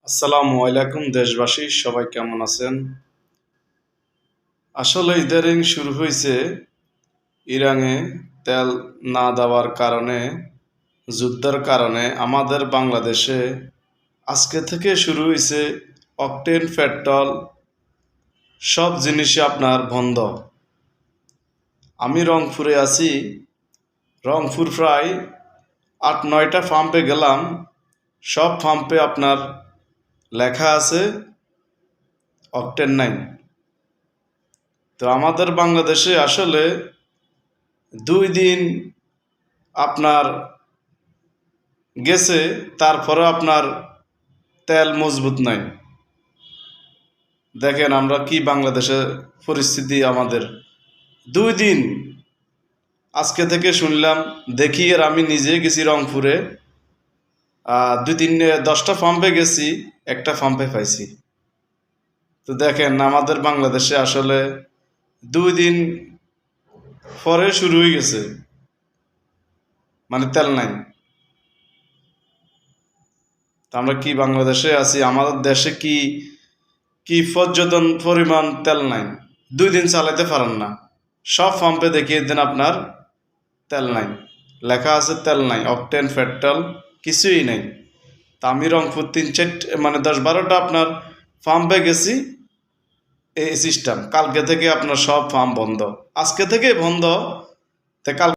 আসসালামু আলাইকুম দেশবাসী, সবাই কেমন আছেন? আসলে ইদারিং শুরু হয়েছে ইরানে তেল না দেওয়ার কারণে, যুদ্ধের কারণে আমাদের বাংলাদেশে আজকে থেকে শুরু হয়েছে অকটেন পেট্রোল, সব জিনিসই আপনার বন্ধ। আমি রংপুরে আছি। রংপুর প্রায় ৮-৯টা পাম্পে গেলাম, সব পাম্পে আপনার লেখা আছে অকটেন নাই। তো আমাদের বাংলাদেশে আসলে 2 দিন আপনার গেছে, তারপরে আপনার তেল মজবুত নাই। দেখেন আমরা কি বাংলাদেশের পরিস্থিতি আমাদের। 2 দিন আজকে থেকে শুনলাম, দেখি। আর আমি নিজে গেছি রংপুরে, 10টা পাম্পে গেছি, একটা পাম্পে পাইছি। তো দেখেন আমাদের বাংলাদেশে আসলে 2 দিন পরে শুরু হয়ে গেছে, মানে তেল নাই। তো আমরা কি বাংলাদেশে আছি? আমাদের দেশে কি কি পর্যটন পরিমাণ তেল নাই, 2 দিন চালাতে পারেন না। সব পাম্পে দেখিয়ে দেন আপনার তেল নাই, লেখা আছে তেল নাই, অকটেন পেট্রোল কিছুই নেই। তা আমি রংপুর 3-4 মানে 10-12টা আপনার পাম্পে গেছি, এই সিস্টেম। কালকে থেকে আপনার সব পাম্প বন্ধ, আজকে থেকে বন্ধ। তো কাল